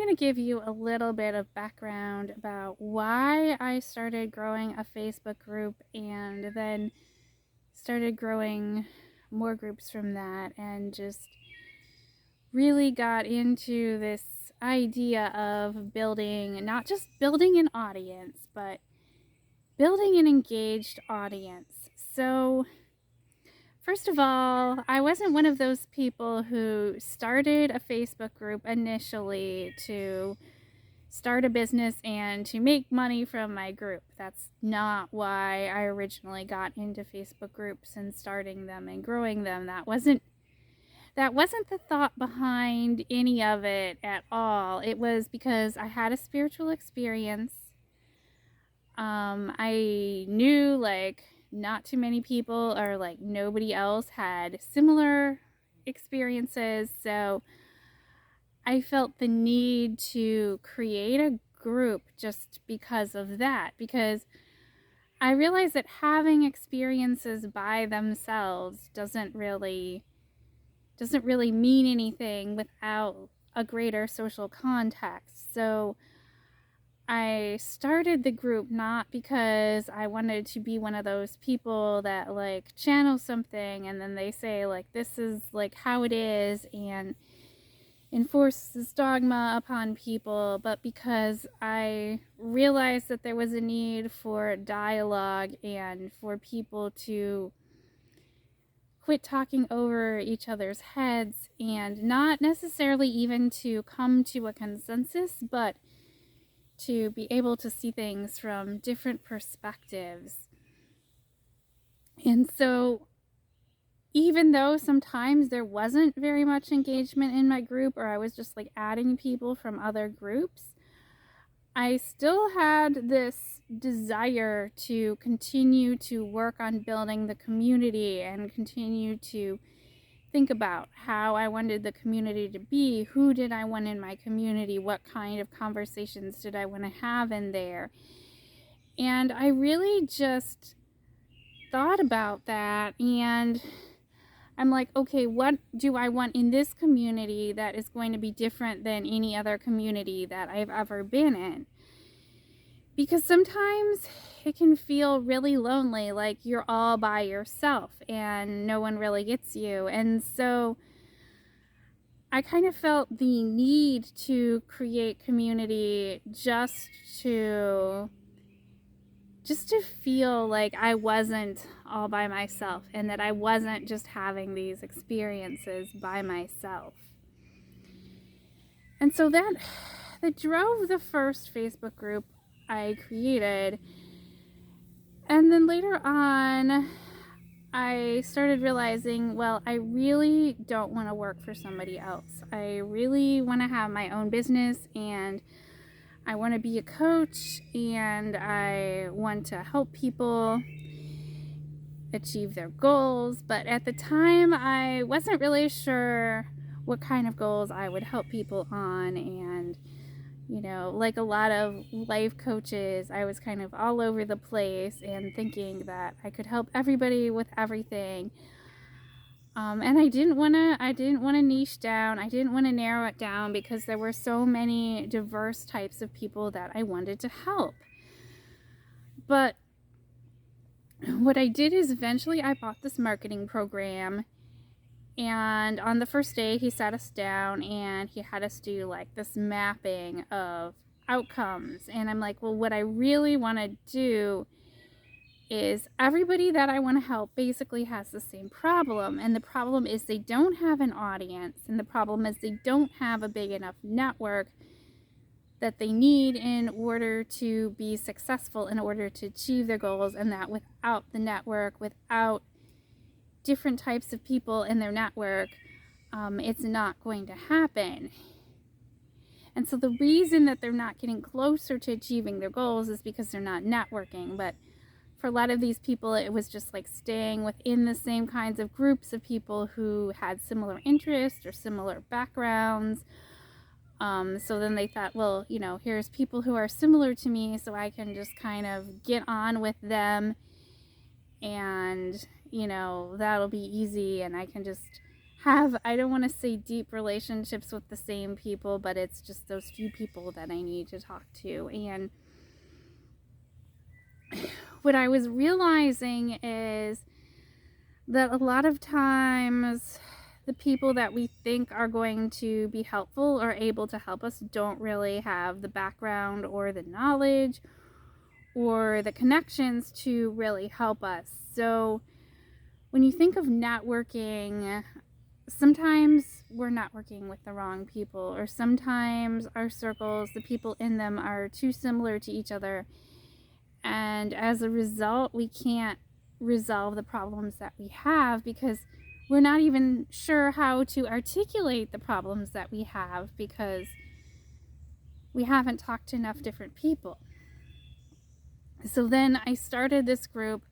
going to give you a little bit of background about why I started growing a Facebook group and then started growing more groups from that, and just really got into this idea of building, not just building an audience, but building an engaged audience. So, first of all, I wasn't one of those people who started a Facebook group initially to start a business and to make money from my group. That's not why I originally got into Facebook groups and starting them and growing them. That wasn't the thought behind any of it at all. It was because I had a spiritual experience. I knew like not too many people or like nobody else had similar experiences, so I felt the need to create a group just because of that, because I realized that having experiences by themselves doesn't really mean anything without a greater social context. So I started the group not because I wanted to be one of those people that like channel something and then they say like this is like how it is and enforce this dogma upon people, but because I realized that there was a need for dialogue and for people to quit talking over each other's heads, and not necessarily even to come to a consensus, but to be able to see things from different perspectives. And so even though sometimes there wasn't very much engagement in my group, or I was just like adding people from other groups, I still had this desire to continue to work on building the community and continue to think about how I wanted the community to be, who did I want in my community, what kind of conversations did I want to have in there. And I really just thought about that, and I'm like, okay, what do I want in this community that is going to be different than any other community that I've ever been in? Because sometimes it can feel really lonely, like you're all by yourself and no one really gets you. And so I kind of felt the need to create community just to feel like I wasn't all by myself and that I wasn't just having these experiences by myself. And so that drove the first Facebook group I created. And then later on, I started realizing, well, I really don't want to work for somebody else. I really want to have my own business, and I want to be a coach, and I want to help people achieve their goals. But at the time, I wasn't really sure what kind of goals I would help people on. And, like a lot of life coaches, I was kind of all over the place and thinking that I could help everybody with everything. And I didn't want to niche down. I didn't want to narrow it down because there were so many diverse types of people that I wanted to help. But what I did is eventually I bought this marketing program, and on the first day he sat us down and he had us do like this mapping of outcomes. And I'm like, well, what I really want to do is everybody that I want to help basically has the same problem. And the problem is they don't have an audience. And the problem is they don't have a big enough network that they need in order to be successful, in order to achieve their goals. And that without the network, without different types of people in their network, it's not going to happen. And so the reason that they're not getting closer to achieving their goals is because they're not networking. But for a lot of these people, it was just like staying within the same kinds of groups of people who had similar interests or similar backgrounds. So then they thought, well, here's people who are similar to me, so I can just kind of get on with them, and that'll be easy, and I can just have, I don't want to say deep relationships with the same people, but it's just those few people that I need to talk to. And what I was realizing is that a lot of times the people that we think are going to be helpful or able to help us don't really have the background or the knowledge or the connections to really help us. So when you think of networking, sometimes we're networking with the wrong people, or sometimes our circles, the people in them, are too similar to each other, and as a result we can't resolve the problems that we have because we're not even sure how to articulate the problems that we have because we haven't talked to enough different people. So then I started this group,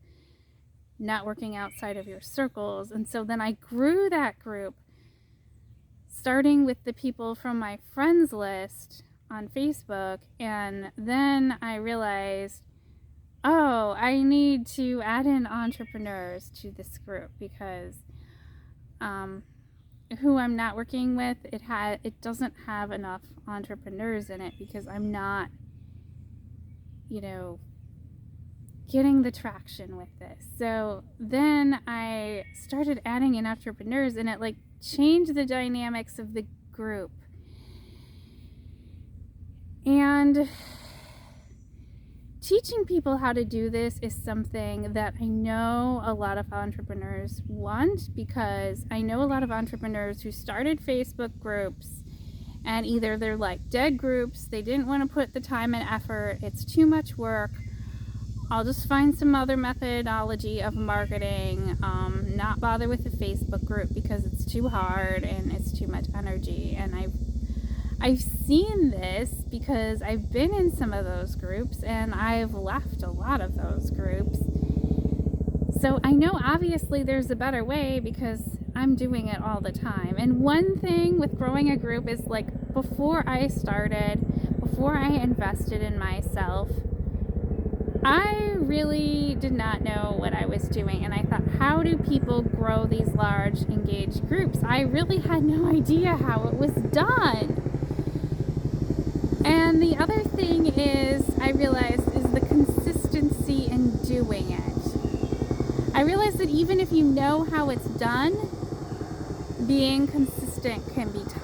Networking Outside of Your Circles, and so then I grew that group, starting with the people from my friends list on Facebook, and then I realized, oh, I need to add in entrepreneurs to this group because who I'm networking with, it doesn't have enough entrepreneurs in it because I'm not, getting the traction with this. So then I started adding in entrepreneurs, and it changed the dynamics of the group. And teaching people how to do this is something that I know a lot of entrepreneurs want, because I know a lot of entrepreneurs who started Facebook groups and either they're dead groups, they didn't want to put the time and effort, it's too much work, I'll just find some other methodology of marketing, not bother with the Facebook group because it's too hard and it's too much energy. And I've seen this because I've been in some of those groups and I've left a lot of those groups. So I know obviously there's a better way because I'm doing it all the time. And one thing with growing a group is before I invested in myself, I really did not know what I was doing, and I thought, how do people grow these large engaged groups? I really had no idea how it was done. And the other thing I realized is the consistency in doing it. I realized that even if you know how it's done, being consistent can be tough.